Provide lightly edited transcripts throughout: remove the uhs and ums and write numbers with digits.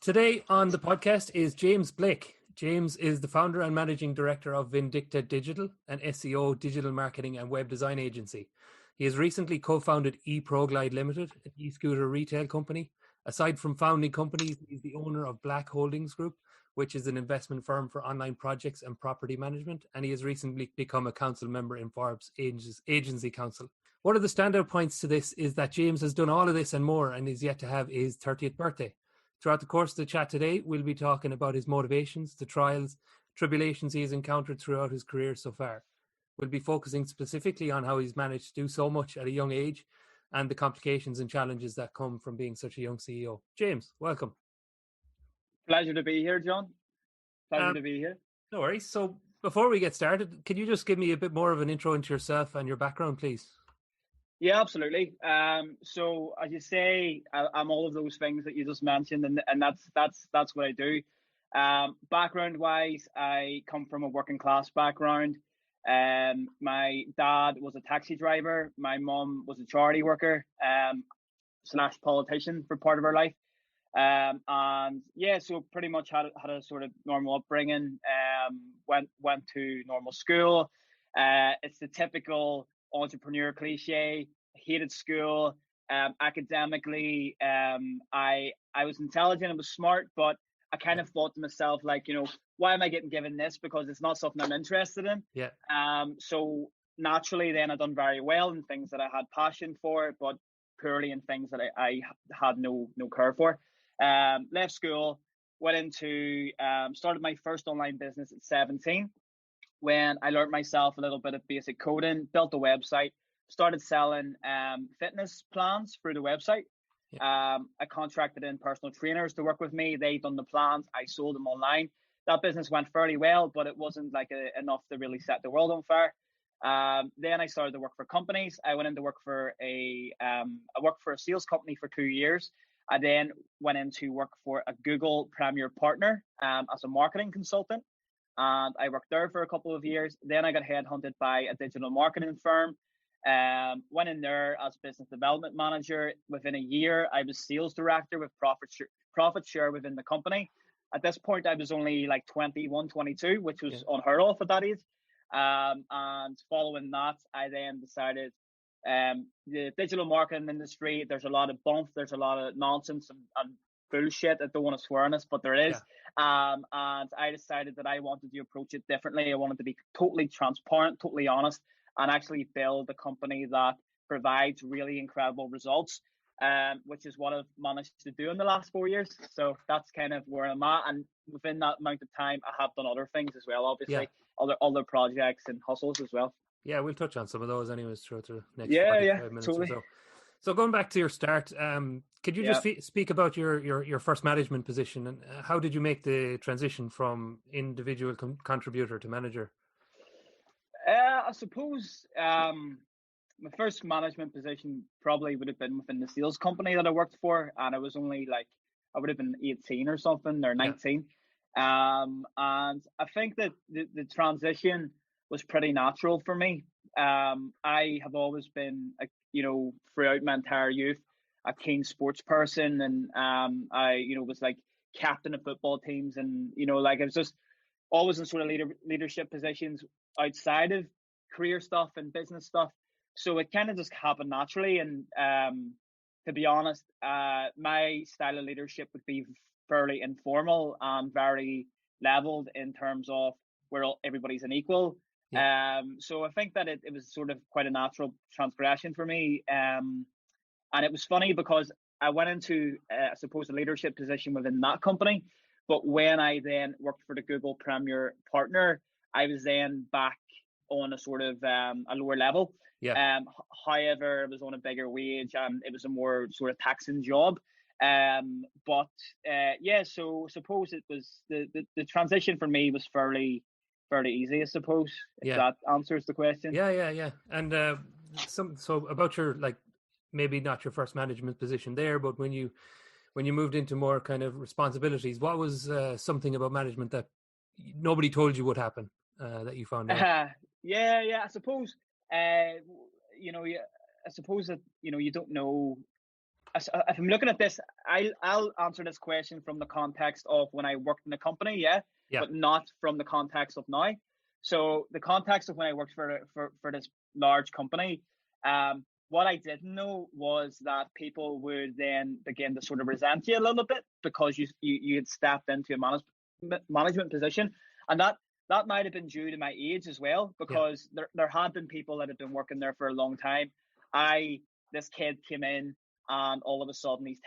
Today on the podcast is James Blake. James is the founder and managing director of Vindicta Digital, an SEO, digital marketing and web design agency. He has recently co-founded E-Pro Glide Ltd, an e-scooter retail company. Aside from founding companies, he's the owner of Black Holdings Group, which is an investment firm for online projects and property management, and he has recently become a council member in Forbes Agency Council. One of the standout points to this is that James has done all of this and more and is yet to have his 30th birthday. Throughout the course of the chat today, we'll be talking about his motivations, the trials, tribulations he has encountered throughout his career so far. We'll be focusing specifically on how he's managed to do so much at a young age and the complications and challenges that come from being such a young CEO. James, welcome. Pleasure to be here, John. Pleasure to be here. No worries. So before we get started, can you just give me a bit more of an intro into yourself and your background, please? Yeah, absolutely. So as you say, I'm all of those things that you just mentioned, and that's what I do. Background-wise, I come from a working class background. My dad was a taxi driver. My mum was a charity worker / politician for part of her life. And yeah, so pretty much had a sort of normal upbringing. Went to normal school. It's the typical entrepreneur cliche. Hated school. Academically, I was intelligent and was smart, but I kind of thought to myself, like, why am I getting given this? Because it's not something I'm interested in. Yeah. So naturally, then I done very well in things that I had passion for, but poorly in things that I had no care for. Left school, went into started my first online business at 17. When I learned myself a little bit of basic coding, built a website, started selling fitness plans through the website. Yeah. I contracted in personal trainers to work with me. They done the plans. I sold them online. That business went fairly well, but it wasn't like enough to really set the world on fire. Then I started to work for companies. I went into work for I worked for a sales company for 2 years. I then went into work for a Google Premier Partner as a marketing consultant. And I worked there for a couple of years. Then I got headhunted by a digital marketing firm. Went in there as business development manager. Within a year, I was sales director with profit share within the company. At this point, I was only like 21, 22, which was unheard of at that age. And following that, I then decided the digital marketing industry, there's a lot of bump, there's a lot of nonsense and bullshit. I don't want to swear on this, but there is. Yeah. And I decided that I wanted to approach it differently. I wanted to be totally transparent, totally honest, and actually build a company that provides really incredible results, which is what I've managed to do in the last 4 years. So that's kind of where I'm at. And within that amount of time, I have done other things as well, obviously, other projects and hustles as well. Yeah, we'll touch on some of those anyways throughout the next 45 minutes totally. or so. So going back to your start, could you just speak about your first management position and how did you make the transition from individual contributor to manager? I suppose my first management position probably would have been within the sales company that I worked for, and I was only I would have been 18 or something or 19. Yeah. And I think that the transition was pretty natural for me. I have always been, throughout my entire youth, a keen sports person, and I, was like captain of football teams, and I was just always in sort of leadership positions outside of career stuff and business stuff. So it kind of just happened naturally. And to be honest, my style of leadership would be fairly informal and very leveled in terms of where everybody's an equal. Yeah. So I think that it was sort of quite a natural transgression for me. And it was funny because I went into, I suppose, a leadership position within that company. But when I then worked for the Google Premier Partner, I was then back on a sort of a lower level. Yeah. However, it was on a bigger wage and it was a more sort of taxing job. So I suppose it was the transition for me was fairly easy, I suppose, if that answers the question. Yeah. And so about your, maybe not your first management position there, but when you moved into more kind of responsibilities, what was something about management that nobody told you would happen that you found out? I suppose, I suppose that, you don't know if I'm looking at this, I'll answer this question from the context of when I worked in a company, yeah, but not from the context of now. So the context of when I worked for this large company, what I didn't know was that people would then begin to sort of resent you a little bit because you had stepped into a management position, and that might have been due to my age as well, because there had been people that had been working there for a long time. This kid came in, and all of a sudden he's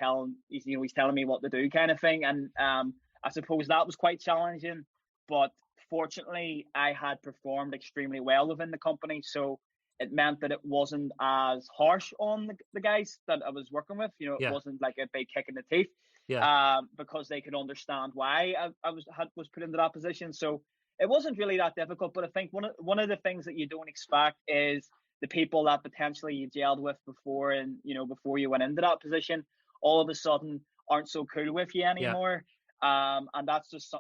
telling me what to do, kind of thing. And I suppose that was quite challenging, but fortunately I had performed extremely well within the company, so it meant that it wasn't as harsh on the guys that I was working with. It wasn't like a big kick in the teeth, because they could understand why I was put into that position. So it wasn't really that difficult. But I think one of the things that you don't expect is the people that potentially you gelled with before, and before you went into that position, all of a sudden aren't so cool with you anymore. And that's just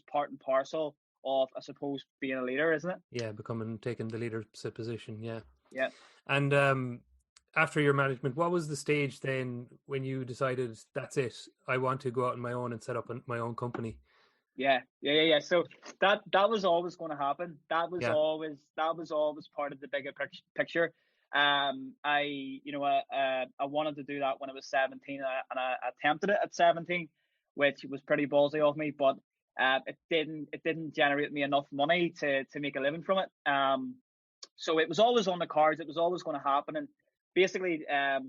part and parcel of, I suppose, being a leader, isn't it? Yeah, taking the leadership position. Yeah. And after your management, what was the stage then when you decided, that's it, I want to go out on my own and set up my own company? Yeah. So that was always going to happen. That was always part of the bigger picture. I wanted to do that when I was 17, and I attempted it at 17, which was pretty ballsy of me, but it didn't generate me enough money to make a living from it. So it was always on the cards. It was always going to happen. And basically, I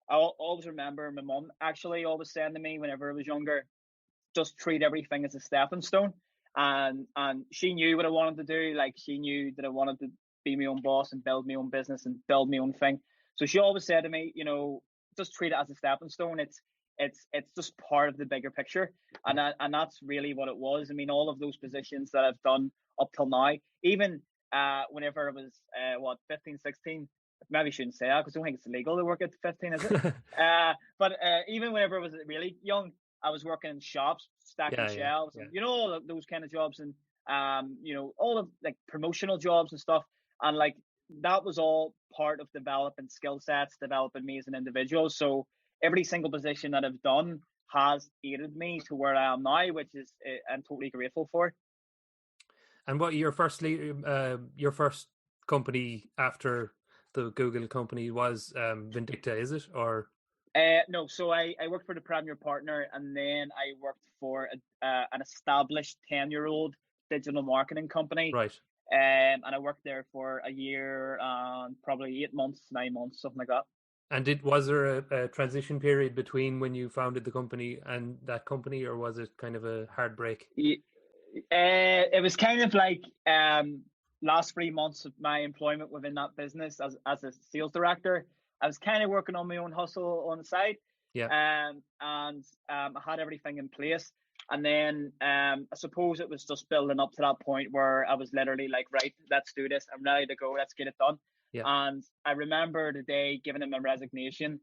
always remember my mum actually always saying to me whenever I was younger, just treat everything as a stepping stone. And she knew what I wanted to do. Like, she knew that I wanted to be my own boss and build my own business and build my own thing. So she always said to me, just treat it as a stepping stone. It's just part of the bigger picture. And that's really what it was. I mean, all of those positions that I've done up till now, even whenever I was 15, 16, maybe shouldn't say that because I don't think it's illegal to work at 15, is it? But even whenever I was really young, I was working in shops, stacking shelves, and all of those kind of jobs, and all of like promotional jobs and stuff. And like, that was all part of developing skill sets, developing me as an individual. So every single position that I've done has aided me to where I am now, which is I'm totally grateful for. And what your first company after the Google company was Vindicta, is it? Or no, so I worked for the Premier Partner, and then I worked for an established 10-year-old digital marketing company. Right. And I worked there for a year, probably 8 months, 9 months, something like that. And was there a transition period between when you founded the company and that company, or was it kind of a hard break? It was kind of like last 3 months of my employment within that business as a sales director. I was kind of working on my own hustle on the side. And I had everything in place. And then I suppose it was just building up to that point where I was literally like, right, let's do this. I'm ready to go. Let's get it done. And I remember the day giving him my resignation,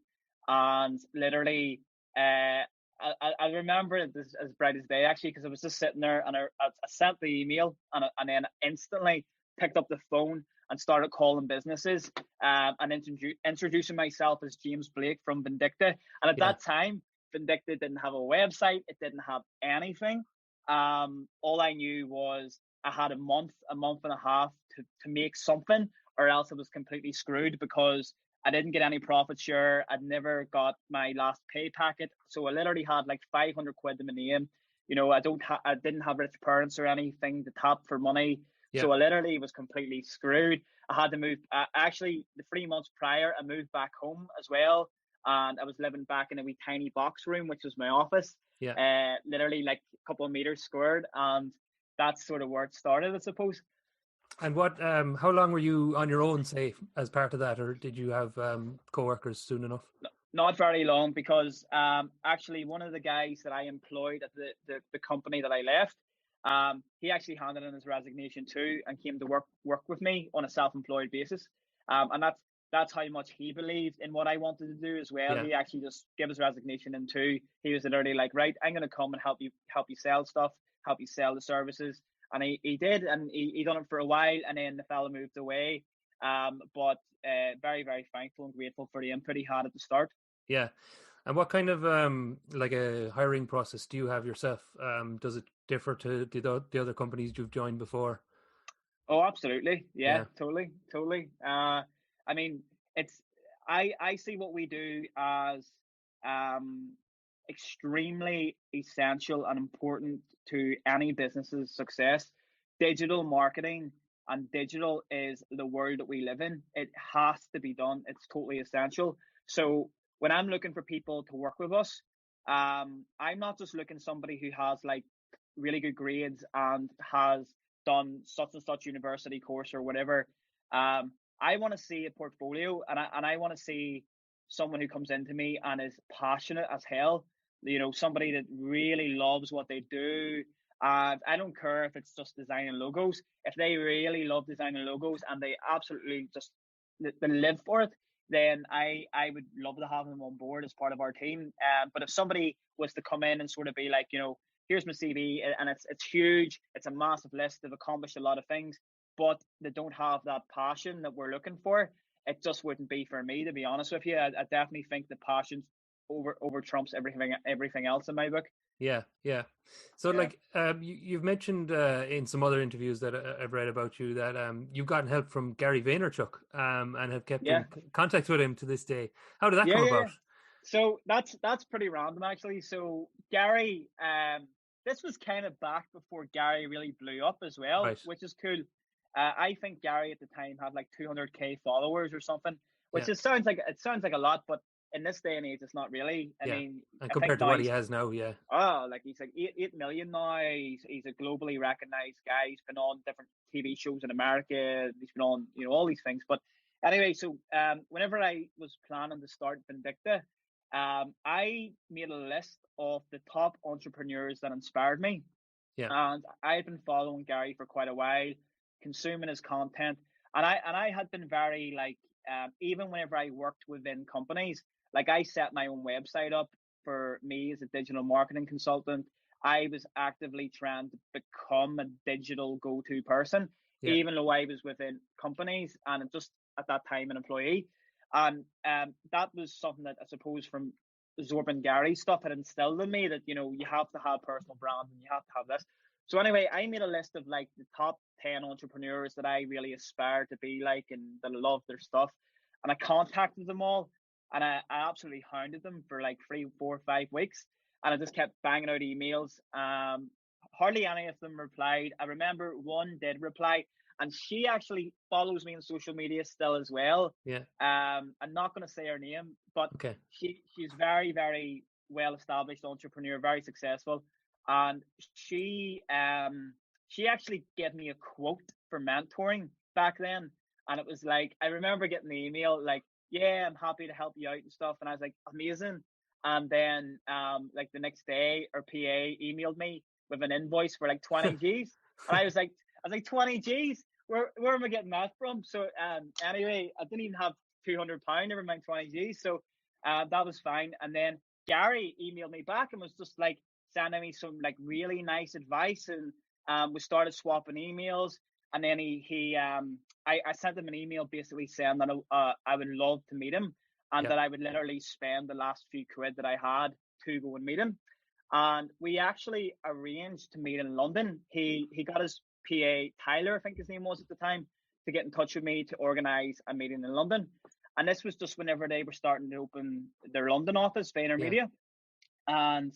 and literally I remember it as bright as day, actually, because I was just sitting there, and I sent the email, and then instantly picked up the phone and started calling businesses and introducing myself as James Blake from Vindicta. And at that time, Vindicta didn't have a website. It didn't have anything. All I knew was I had a month and a half to make something, or else I was completely screwed, because I didn't get any profit share. I'd never got my last pay packet. So I literally had like 500 quid in my name. I didn't have rich parents or anything to tap for money. So I literally was completely screwed. I had to move. Actually, the 3 months prior, I moved back home as well. And I was living back in a wee tiny box room, which was my office. Literally like a couple of meters squared. And that's sort of where it started, I suppose. And how long were you on your own, say, as part of that, or did you have co-workers soon enough? Not very long, because actually one of the guys that I employed at the company that I left, he actually handed in his resignation too, and came to work with me on a self-employed basis. And that's how much he believed in what I wanted to do as well. He actually just gave his resignation in too. He was literally like, right, I'm going to come and help you sell stuff, help you sell the services. And he did, and he done it for a while, and then the fella moved away. But very, very thankful and grateful for the input he had at the start. Yeah. And what kind of like a hiring process do you have yourself? Does it differ to the other companies you've joined before? Oh, absolutely. Yeah, Yeah, totally. I mean, it's I see what we do as um extremely essential and important to any business's success. Digital marketing and digital is the world that we live in. It has to be done. It's totally essential. So when I'm looking for people to work with us, I'm not just looking somebody who has like really good grades and has done such and such university course or whatever. I want to see a portfolio, and I want to see someone who comes into me and is passionate as hell. You know, somebody that really loves what they do. And I don't care if it's just designing logos. If they really love designing logos and they absolutely just they live for it, then I would love to have them on board as part of our team. But if somebody was to come in and sort of be like, you know, here's my CV, and it's huge. It's a massive list. They've accomplished a lot of things, but they don't have that passion that we're looking for. It just wouldn't be for me, to be honest with you. I definitely think the passion over trumps everything else in my book. yeah, yeah. So, Yeah, like, you've mentioned in some other interviews that I've read about you that you've gotten help from Gary Vaynerchuk and have kept yeah, in contact with him to this day. How did that come yeah. about? So that's pretty random actually. So Gary, this was kind of back before Gary really blew up as well, Right. which is cool. I think Gary at the time had like 200K followers or something, which Yeah, sounds like a lot, but in this day and age, it's not really. I yeah. mean, And I think compared to now what he he's has now, yeah, like he's like 8 million now. He's a globally recognized guy. He's been on different TV shows in America. He's been on all these things. But anyway, so whenever I was planning to start Vindicta, I made a list of the top entrepreneurs that inspired me, yeah, and I've been following Gary for quite a while, consuming his content, and I had been very like even whenever I worked within companies, like I set my own website up for me as a digital marketing consultant. I was actively trying to become a digital go-to person, yeah, even though I was within companies and just at that time an employee. And that was something that I suppose from absorbing Gary stuff had instilled in me that you have to have personal brand and you have to have this. So anyway, I made a list of like the top 10 entrepreneurs that I really aspire to be like and that love their stuff, and I contacted them all, and I absolutely hounded them for like 3, 4, 5 weeks, and I just kept banging out emails. Hardly any of them replied. I remember one did reply, and she actually follows me on social media still as well. yeah. I'm not going to say her name, but Okay. she's very well established entrepreneur, very successful, and she actually gave me a quote for mentoring back then, and it was like I remember getting the email like, "Yeah, I'm happy to help you out and stuff," and I was like, "Amazing." And then like the next day, our PA emailed me with an invoice for like 20 G's, and I was like 20 G's. Where am I getting that from? So anyway, I didn't even have £200, never mind 20 G's. So that was fine. And then Gary emailed me back and was just like sending me some like really nice advice, and we started swapping emails. And then I sent him an email basically saying that I would love to meet him, and Yeah, that I would literally spend the last few quid that I had to go and meet him. And we actually arranged to meet in London. He got his PA, Tyler, I think his name was at the time, to get in touch with me to organise a meeting in London. And this was just whenever they were starting to open their London office, yeah, VaynerMedia. And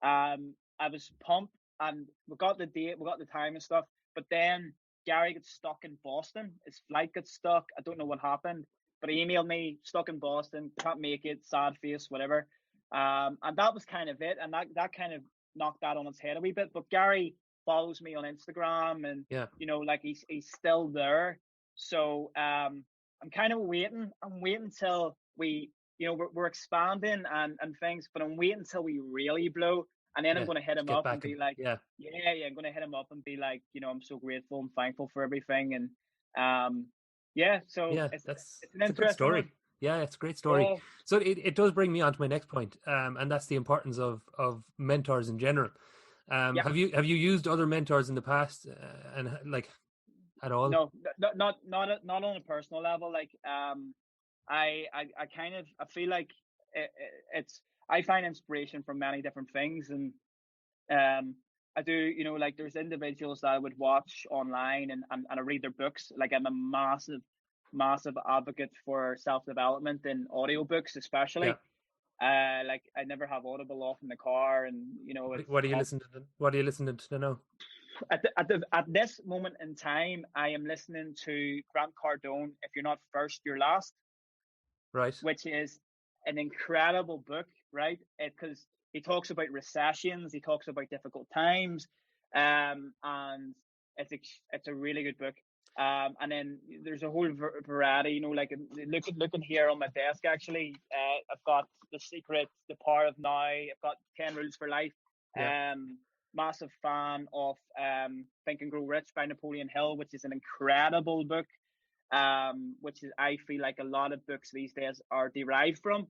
I was pumped, and we got the date, we got the time and stuff. But then Gary got stuck in Boston. His flight got stuck. I don't know what happened, but he emailed me, stuck in Boston, can't make it, sad face, whatever. And that was kind of it. And that kind of knocked that on its head a wee bit. But Gary follows me on Instagram, and yeah, like he's still there. So I'm kind of waiting. I'm waiting till we're expanding and things, but I'm waiting until we really blow, and then I'm yeah. going to hit To him get up and back be him. like, Yeah, yeah, I'm going to hit him up and be like, I'm so grateful and thankful for everything, and yeah, so yeah. it's an It's a good interesting one. story. Yeah, it's a great story. Yeah, So it does bring me on to my next point, and that's the importance of mentors in general. yeah. Have you used other mentors in the past, and like at all? No, not on a personal level. Like I kind of I feel like I find inspiration from many different things, and I do, like there's individuals that I would watch online and I read their books. Like I'm a massive advocate for self-development in audiobooks, especially. Yeah. Like I never have Audible off in the car, and What are you listening to? What are you listening to now? At this moment in time, I am listening to Grant Cardone. If you're not first, you're last. Right. Which is an incredible book, right? Because he talks about recessions, he talks about difficult times, and it's a really good book. And then there's a whole variety, like looking here on my desk, actually, I've got The Secret, The Power of Now, I've got 10 Rules for Life. Yeah. Massive fan of Think and Grow Rich by Napoleon Hill, which is an incredible book. Which is, I feel like a lot of books these days are derived from,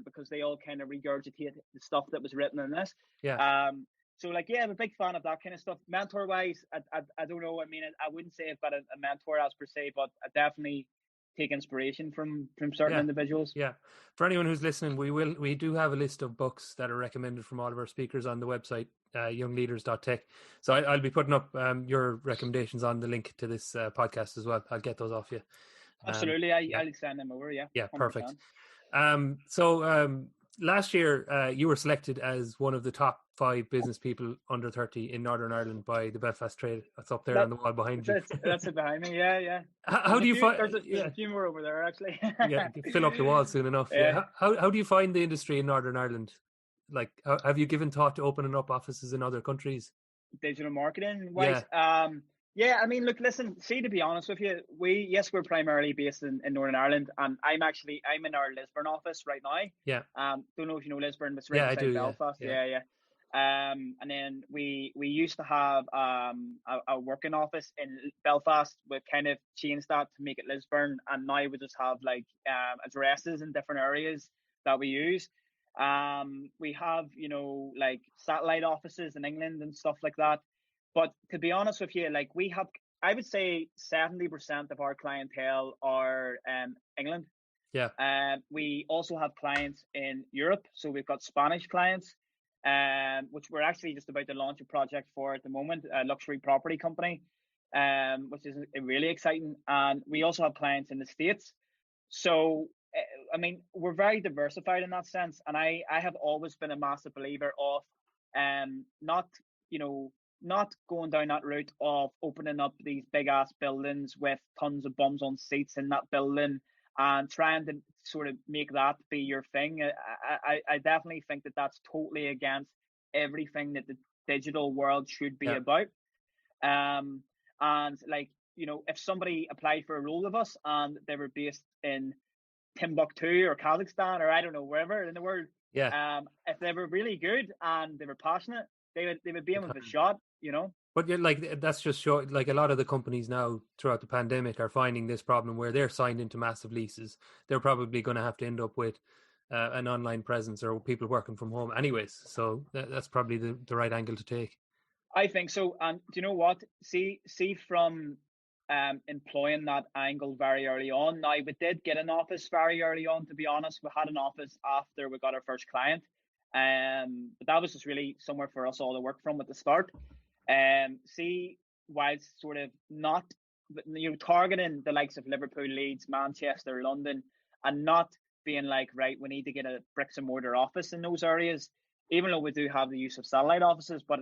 because they all kind of regurgitate the stuff that was written in this. Yeah. So like, yeah, I'm a big fan of that kind of stuff. Mentor wise, I don't know. I mean, I wouldn't say I've got a mentor as per se, but I definitely take inspiration from certain individuals. Yeah. For anyone who's listening, we do have a list of books that are recommended from all of our speakers on the website, youngleaders.tech. So I'll be putting up your recommendations on the link to this podcast as well. I'll get those off you. Absolutely. I'll send them over. Yeah. Yeah, 100%. perfect. So last year, you were selected as one of the top 5 business people under 30 in Northern Ireland by the Belfast Trade. That's up there on the wall behind you. That's it behind me. Yeah. How do you find? There's a few more over there, actually. Yeah, fill up the wall soon enough. Yeah. How do you find the industry in Northern Ireland? Like, have you given thought to opening up offices in other countries? Digital marketing wise, yeah. I mean, look, listen. See, to be honest with you, we're primarily based in Northern Ireland, and I'm in our Lisburn office right now. Yeah. Don't know if you know Lisburn, but it's right beside Belfast. Yeah. And then we used to have a working office in Belfast. We've kind of changed that to make it Lisburn, and now we just have like addresses in different areas that we use. We have, like satellite offices in England and stuff like that. But to be honest with you, like I would say 70% of our clientele are England. Yeah. We also have clients in Europe. So we've got Spanish clients, which we're actually just about to launch a project for at the moment, a luxury property company, which is really exciting. And we also have clients in the States. So, I mean, we're very diversified in that sense. And I have always been a massive believer of not going down that route of opening up these big ass buildings with tons of bums on seats in that building and trying to sort of make that be your thing. I definitely think that that's totally against everything that the digital world should be about. And like, if somebody applied for a role of us and they were based in Timbuktu or Kazakhstan or I don't know, wherever in the world, if they were really good and they were passionate, they would be in with a shot, But that's just showing, like, a lot of the companies now throughout the pandemic are finding this problem where they're signed into massive leases. They're probably going to have to end up with an online presence or people working from home anyways. So that's probably the right angle to take. I think so. And do you know what? See from employing that angle very early on. Now, we did get an office very early on, to be honest. We had an office after we got our first client. But that was just really somewhere for us all to work from at the start. See, while it's sort of not, targeting the likes of Liverpool, Leeds, Manchester, London, and not being like, right, we need to get a bricks and mortar office in those areas, even though we do have the use of satellite offices, but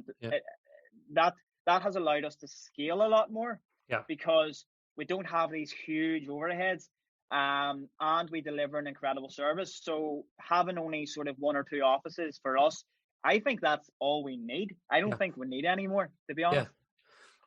that has allowed us to scale a lot more because we don't have these huge overheads. And we deliver an incredible service. So having only sort of 1 or 2 offices for us, I think that's all we need. I don't think we need any more, to be honest.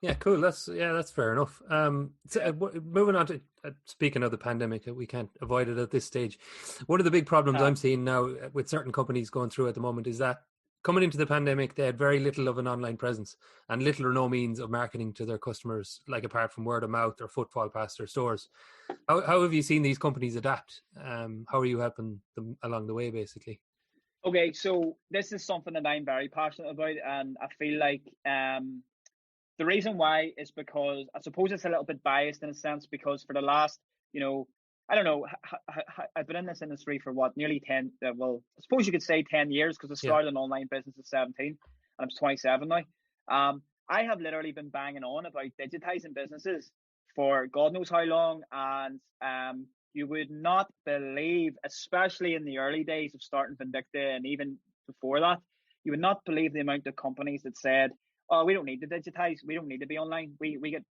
Yeah, cool. That's fair enough. Moving on to speaking of the pandemic, we can't avoid it at this stage. One of the big problems I'm seeing now with certain companies going through at the moment is that coming into the pandemic, they had very little of an online presence and little or no means of marketing to their customers, like apart from word of mouth or footfall past their stores. How have you seen these companies adapt? How are you helping them along the way, basically? Okay, so this is something that I'm very passionate about, and I feel like the reason why is because I suppose it's a little bit biased in a sense, because for the last, I don't know. I've been in this industry for what, nearly 10, well, I suppose you could say 10 years, because I Yeah. started an online business at 17 and I'm 27 now. I have literally been banging on about digitizing businesses for God knows how long. And you would not believe, especially in the early days of starting Vindicta and even before that, you would not believe the amount of companies that said, oh, we don't need to digitize. We don't need to be online. We get,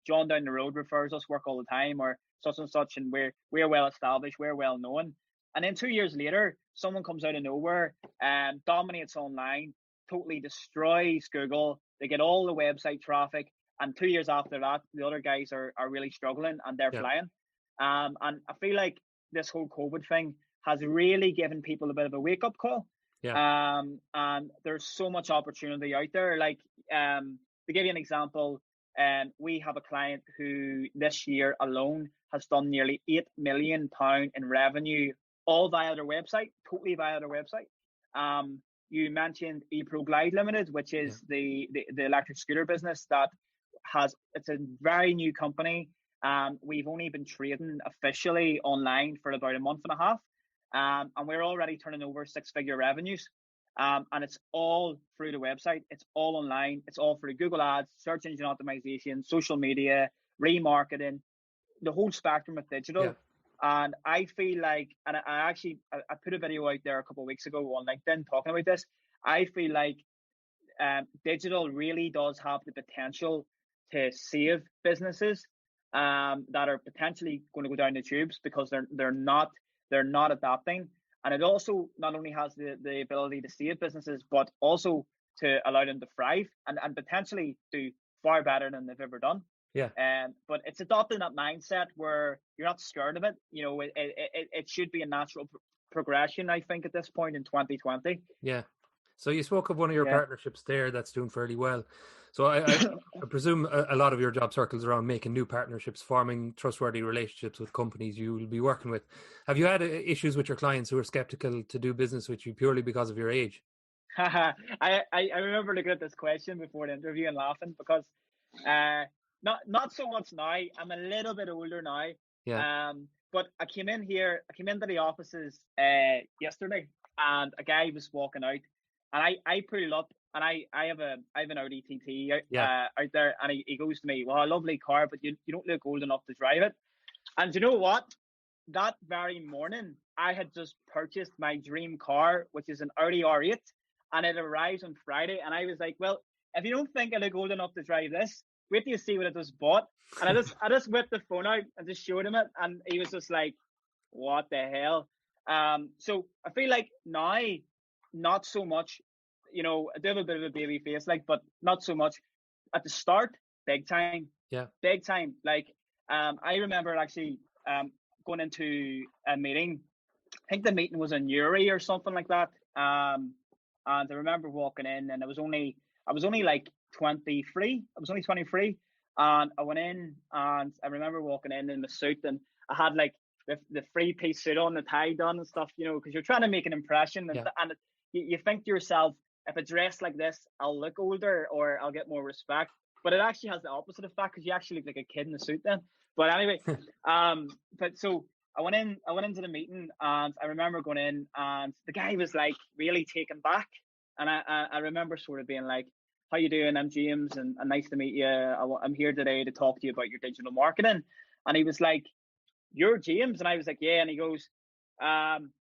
John down the road refers us work all the time, or such and such, and we're well established, we're well known. And then 2 years later, someone comes out of nowhere and dominates online, totally destroys Google. They get all the website traffic, and 2 years after that, the other guys are really struggling and they're flying. And I feel like this whole COVID thing has really given people a bit of a wake up call. Yeah. And there's so much opportunity out there. Like, to give you an example, we have a client who this year alone has done nearly £8 million in revenue, all via their website, totally via their website. You mentioned E-Pro Glide Ltd, which is the electric scooter business it's a very new company. We've only been trading officially online for about a month and a half. And we're already turning over 6-figure revenues. And it's all through the website. It's all online. It's all through Google Ads, search engine optimization, social media, remarketing, the whole spectrum of digital. Yeah. And I feel like, and I put a video out there a couple of weeks ago on LinkedIn talking about this. I feel like digital really does have the potential to save businesses that are potentially going to go down the tubes because they're not adapting. And it also not only has the ability to save businesses, but also to allow them to thrive and potentially do far better than they've ever done. Yeah. But it's adopting that mindset where you're not scared of it. It should be a natural progression, I think, at this point in 2020. Yeah. So you spoke of one of your partnerships there that's doing fairly well. So I presume a lot of your job circles around making new partnerships, forming trustworthy relationships with companies you will be working with. Have you had issues with your clients who are skeptical to do business with you purely because of your age? I remember looking at this question before the interview and laughing because not so much now. I'm a little bit older now. Yeah. But I came into the offices yesterday, and a guy was walking out, and I pulled up, and I have an Audi TT out there, and he goes to me, well, a lovely car, but you don't look old enough to drive it. And you know what? That very morning, I had just purchased my dream car, which is an Audi R8, and it arrives on Friday. And I was like, well, if you don't think I look old enough to drive this, wait till you see what I just bought. And I just whipped the phone out and just showed him it, and he was just like, what the hell? So I feel like now, not so much. I do have a bit of a baby face, but not so much. At the start, big time. Yeah. Big time. I remember actually going into a meeting. I think the meeting was in Uri or something like that. And I remember walking in, and I was only like 23. I was only 23. And I went in, and I remember walking in my suit, and I had the 3-piece suit on, the tie done and stuff, because you're trying to make an impression. And you think to yourself, if I dress like this, I'll look older or I'll get more respect. But it actually has the opposite effect, because you actually look like a kid in a suit then. But anyway, but so I went into the meeting, and I remember going in, and the guy was really taken back. And I remember sort of being like, how you doing? I'm James, and nice to meet you. I'm here today to talk to you about your digital marketing. And he was like, you're James? And I was like, yeah. And he goes,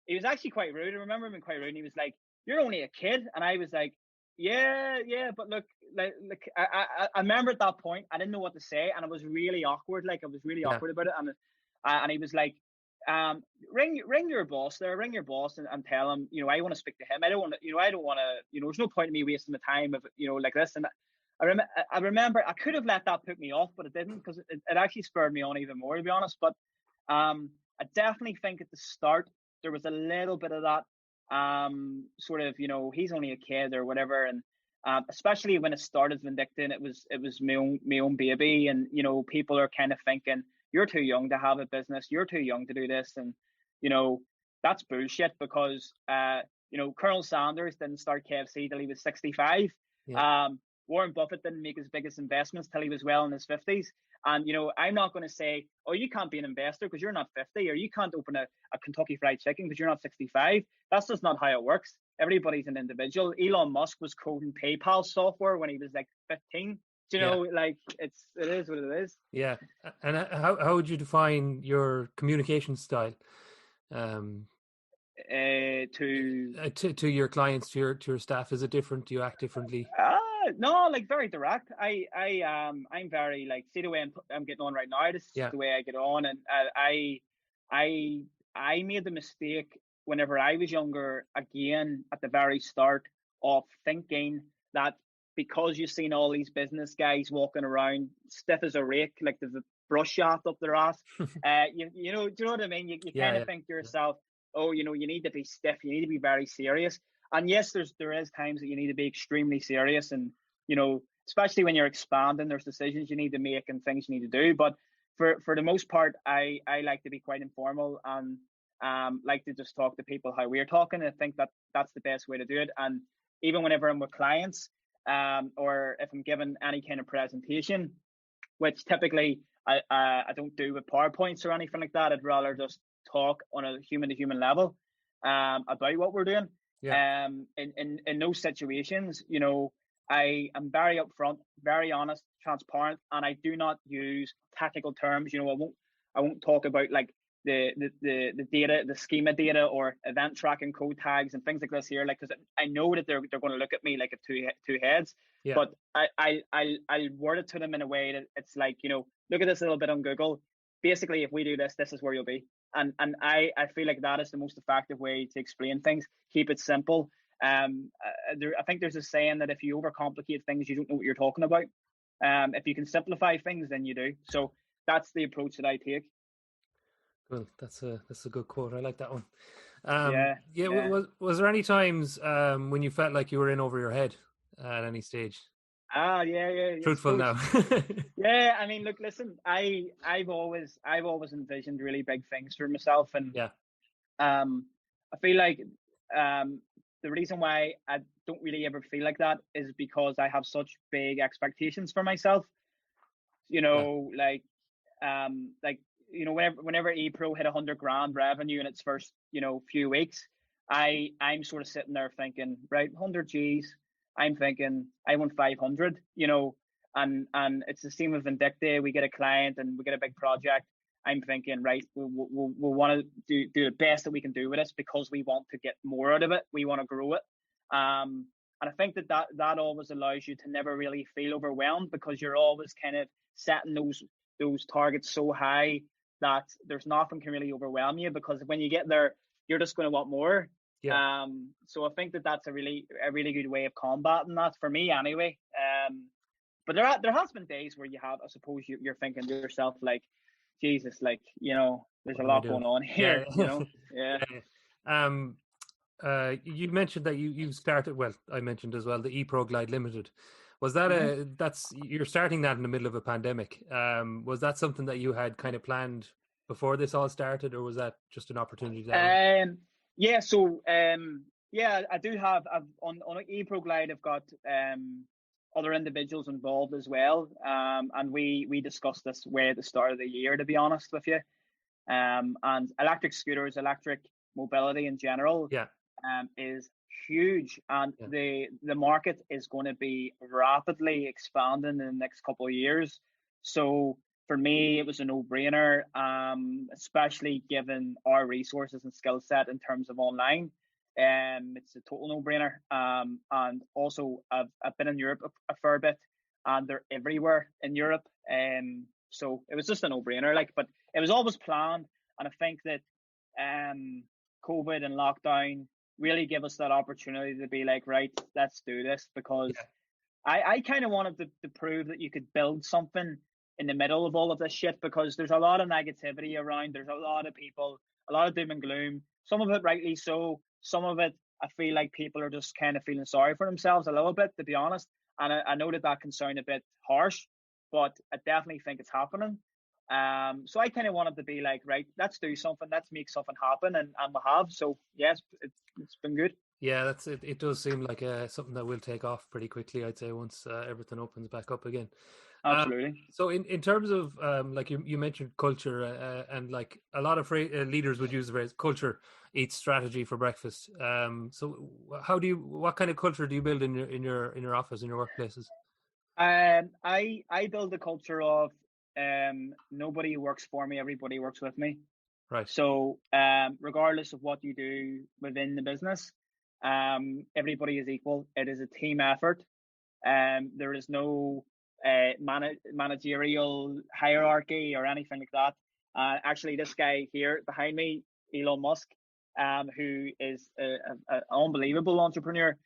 he was actually quite rude. I remember him being quite rude. And he was like, you're only a kid. And I was like, yeah, but look, I remember at that point, I didn't know what to say, and I was really awkward. I was really awkward about it. And he was like, ring your boss there, and tell him, I want to speak to him. I don't want to, there's no point in me wasting my time of, like this. And I remember I could have let that put me off, but it didn't, because it actually spurred me on even more, to be honest. But I definitely think at the start there was a little bit of that sort of, he's only a kid or whatever. And especially when it started Vindicta, and it was my own baby, and people are kind of thinking, you're too young to have a business, you're too young to do this. And that's bullshit, because Colonel Sanders didn't start KFC till he was 65. Warren Buffett didn't make his biggest investments till he was well in his 50s. And, I'm not going to say, oh, you can't be an investor because you're not 50, or you can't open a Kentucky Fried Chicken because you're not 65. That's just not how it works. Everybody's an individual. Elon Musk was coding PayPal software when he was like 15. Like it is what it is. Yeah. And how would you define your communication style? To your clients, to your staff, is it different? Do you act differently? No, like very direct. I'm very like, see the way I'm getting on right now. This is the way I get on, and I made the mistake whenever I was younger, again at the very start, of thinking that because you've seen all these business guys walking around stiff as a rake, like there's a brush shaft up their ass. Do you know what I mean? You kind of think to yourself, oh, you need to be stiff. You need to be very serious. And yes, there is times that you need to be extremely serious, and especially when you're expanding, there's decisions you need to make and things you need to do. But for the most part, I like to be quite informal and like to just talk to people how we're talking. I think that's the best way to do it. And even whenever I'm with clients, or if I'm given any kind of presentation, which typically I don't do with PowerPoints or anything like that. I'd rather just talk on a human to human level about what we're doing. In those situations, I am very upfront, very honest, transparent, and I do not use technical terms. I won't talk about like the data, the schema data, or event tracking code tags and things like this here, like, because I know that they're going to look at me like a two heads. But I'll word it to them in a way that it's like, look at this a little bit on Google. Basically, if we do this, this is where you'll be. And I feel like that is the most effective way to explain things. Keep it simple. I think there's a saying that if you overcomplicate things, you don't know what you're talking about. If you can simplify things, then you do. So that's the approach that I take. Well, that's a good quote. I like that one. Was there any times when you felt like you were in over your head at any stage? Yeah. Truthful now. Yeah, I mean, look, listen, I've always envisioned really big things for myself, and I feel like the reason why I don't really ever feel like that is because I have such big expectations for myself. Whenever E-Pro hit 100 grand revenue in its first few weeks, I'm sort of sitting there thinking, right, 100 G's. I'm thinking I want 500, and it's the same with Vindicta. We get a client and we get a big project. I'm thinking, right, we'll want to do the best that we can do with this because we want to get more out of it. We want to grow it. And I think that always allows you to never really feel overwhelmed, because you're always kind of setting those targets so high that there's nothing can really overwhelm you, because when you get there, you're just going to want more. So I think that's a really good way of combating that, for me anyway. But there has been days where you have, I suppose, you're thinking to yourself like, Jesus, like, there's a lot going on here. You mentioned that you started, well, I mentioned as well, the E-Pro Glide Ltd. Was that you're starting that in the middle of a pandemic? Was that something that you had kind of planned before this all started, or was that just an opportunity? I do have, on E-Pro Glide, I've got other individuals involved as well, and we discussed this way at the start of the year, to be honest with you. And electric scooters, electric mobility in general, is huge, and the market is going to be rapidly expanding in the next couple of years. So for me, it was a no-brainer, especially given our resources and skill set in terms of online. It's a total no-brainer. And also, I've been in Europe a fair bit, and they're everywhere in Europe. So it was just a no-brainer. But it was always planned, and I think that COVID and lockdown really give us that opportunity to be like, right, let's do this, because I kind of wanted to prove that you could build something in the middle of all of this shit, because there's a lot of negativity around. There's a lot of people, a lot of doom and gloom, some of it rightly so. Some of it, I feel like people are just kind of feeling sorry for themselves a little bit, to be honest. And I know that can sound a bit harsh, but I definitely think it's happening. So I kind of wanted to be like, right, let's do something, let's make something happen, and we have. So yes, it's been good. Yeah, that's it. It does seem like something that will take off pretty quickly, I'd say, once everything opens back up again. Um, Absolutely. so in terms of like you mentioned culture, and like a lot of leaders would use the phrase culture eats strategy for breakfast. So what kind of culture do you build in your office, in your workplaces? I build a culture of nobody works for me, everybody works with me. Right. So regardless of what you do within the business, everybody is equal. It is a team effort. There is no managerial hierarchy or anything like that. Actually, this guy here behind me, Elon Musk, who is an unbelievable entrepreneur,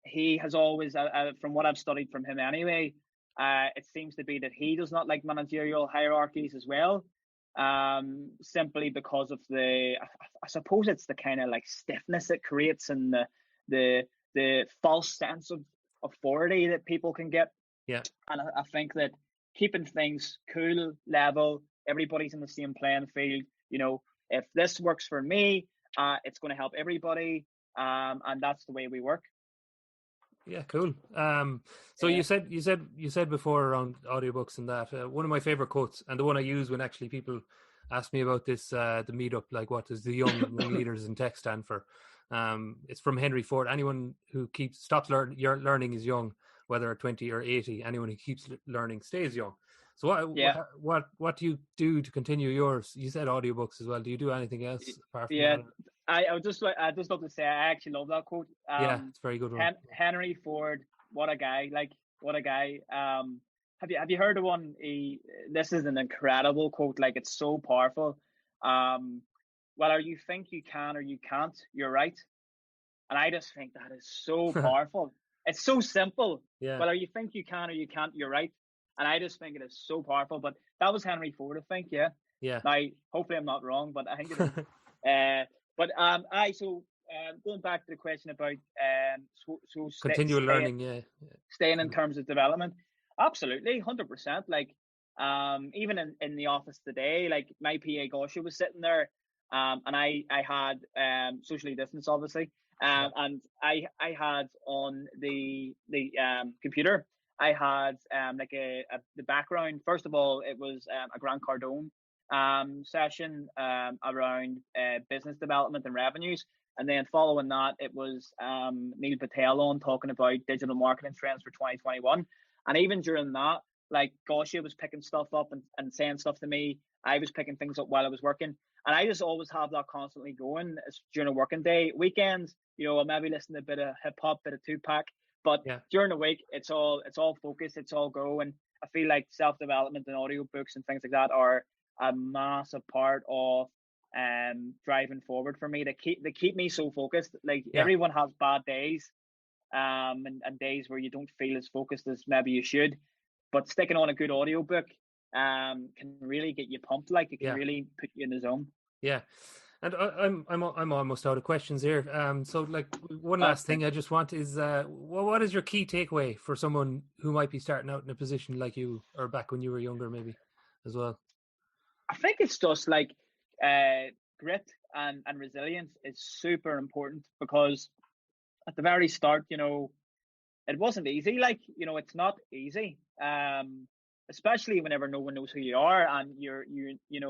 he has always, from what I've studied from him anyway, it seems to be that he does not like managerial hierarchies as well, simply because of I suppose it's the kind of like stiffness it creates, and the false sense of authority that people can get. Yeah. And I think that keeping things cool, level, everybody's in the same playing field. If this works for me, it's going to help everybody, and that's the way we work. Yeah, cool. So Yeah. you said before around audiobooks and that one of my favorite quotes, and the one I use when actually people ask me about this the meetup, like what does the young leaders in tech stand for? It's from Henry Ford. Anyone who stops learning is young, whether at 20 or 80. Anyone who keeps learning stays young. So Yeah. what do you do to continue yours? You said audiobooks as well. Do you do anything else apart from Yeah, that? I just love to say I actually love that quote. Yeah, it's a very good one. Henry Ford, what a guy! Like, what a guy! Have you heard of one? This is an incredible quote. Like, it's so powerful. Whether you think you can or you can't, you're right. And I just think that is so powerful. It's so simple. Yeah. Whether you think you can or you can't, you're right. And I just think it is so powerful. But that was Henry Ford, I think. Yeah. Yeah. Now, hopefully, I'm not wrong, but I think it is. But going back to the question about Continual learning, yeah. staying in terms of development, absolutely, 100%. Like, even in the office today, like my PA Gosha was sitting there, and I had socially distanced, obviously, and I had on the computer, I had like the background. First of all, it was a Grant Cardone session around business development and revenues. And then following that, it was Neil Patel on talking about digital marketing trends for 2021. And even during that, like Gosha was picking stuff up and saying stuff to me. I was picking things up while I was working. And I just always have that constantly going during a working day. Weekends, I'll maybe listen to a bit of hip hop, bit of Tupac. But during the week, it's all focus, it's all go. And I feel like self-development and audiobooks and things like that are a massive part of driving forward for me. They keep me so focused. Like everyone has bad days, and days where you don't feel as focused as maybe you should. But sticking on a good audiobook can really get you pumped. Like it can really put you in the zone. Yeah. And I'm almost out of questions here. So like one last thing I just want is what is your key takeaway for someone who might be starting out in a position like you, or back when you were younger maybe as well? I think it's just like grit and resilience is super important, because at the very start, it wasn't easy. Like, it's not easy. Especially whenever no one knows who you are, and you're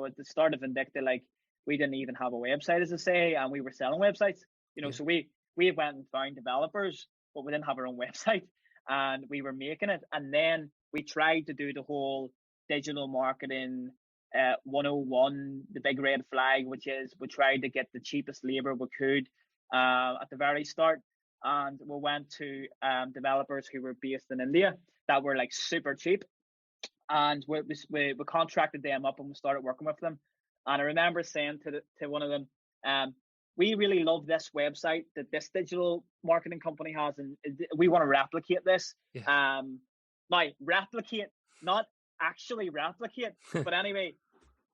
at the start of Vindicta, like we didn't even have a website, as I say, and we were selling websites. So we went and found developers, but we didn't have our own website, and we were making it. And then we tried to do the whole digital marketing 101, the big red flag, which is we tried to get the cheapest labor we could at the very start. And we went to developers who were based in India that were like super cheap. And we contracted them up and we started working with them. And I remember saying to one of them, we really love this website that this digital marketing company has, and we want to replicate this. Now, replicate, not actually replicate. But anyway,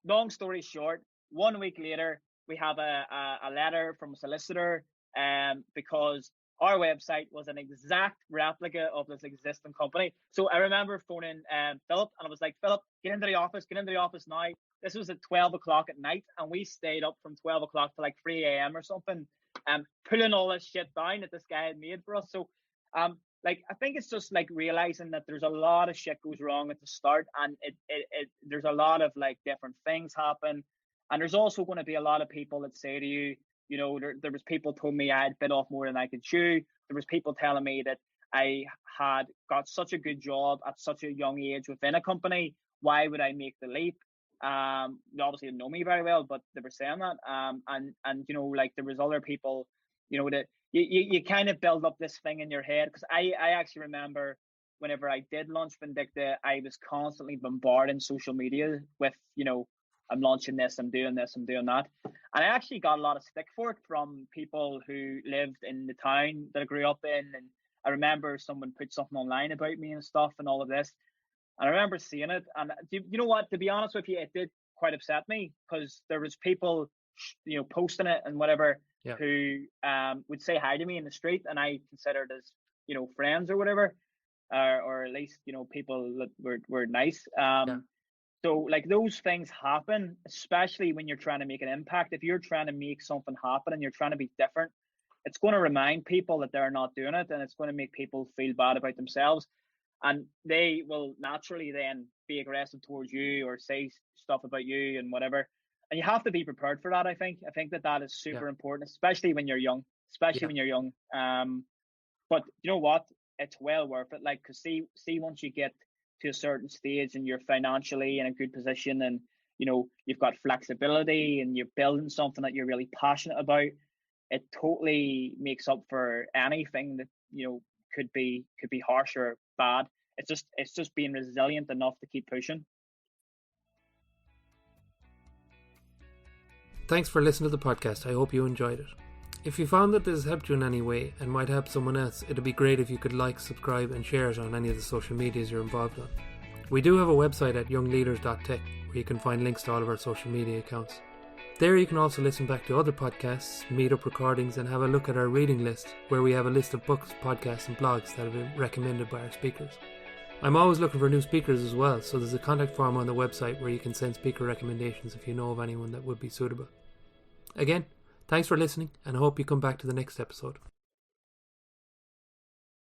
long story short, 1 week later, we have a letter from a solicitor because our website was an exact replica of this existing company. So I remember phoning Philip, and I was like, Philip, get into the office now. This was at 12 o'clock at night, and we stayed up from 12 o'clock to like 3 a.m. or something, pulling all this shit down that this guy had made for us. So like, I think it's just like realizing that there's a lot of shit goes wrong at the start, and there's a lot of like different things happen, and there's also going to be a lot of people that say to you, you know, there was people told me I had bit off more than I could chew. There was people telling me that I had got such a good job at such a young age within a company. Why would I make the leap? They obviously didn't know me very well, but they were saying that. And you know, like, there was other people, you know, that you kind of build up this thing in your head. Because I actually remember whenever I did launch Vindicta, I was constantly bombarding social media with, you know, I'm launching this, I'm doing this, I'm doing that. And I actually got a lot of stick for it from people who lived in the town that I grew up in. And I remember someone put something online about me and stuff and all of this. And I remember seeing it. And you know what, to be honest with you, it did quite upset me, because there was people, you know, posting it and whatever, who would say hi to me in the street, and I considered as, you know, friends or whatever, or at least, you know, people that were nice. So like, those things happen, especially when you're trying to make an impact. If you're trying to make something happen and you're trying to be different, it's going to remind people that they're not doing it, and it's going to make people feel bad about themselves, and they will naturally then be aggressive towards you or say stuff about you and whatever. And you have to be prepared for that. I think that is super important, especially when you're young. But you know what? It's well worth it. Like, cause see, once you get to a certain stage and you're financially in a good position, and, you know, you've got flexibility and you're building something that you're really passionate about, it totally makes up for anything that, you know, could be harsh or bad. It's just being resilient enough to keep pushing. Thanks for listening to the podcast. I hope you enjoyed it. If you found that this helped you in any way and might help someone else, it'd be great if you could like, subscribe and share it on any of the social medias you're involved on. We do have a website at youngleaders.tech where you can find links to all of our social media accounts. There you can also listen back to other podcasts, meet-up recordings, and have a look at our reading list, where we have a list of books, podcasts and blogs that have been recommended by our speakers. I'm always looking for new speakers as well, so there's a contact form on the website where you can send speaker recommendations if you know of anyone that would be suitable. Again, thanks for listening, and I hope you come back to the next episode.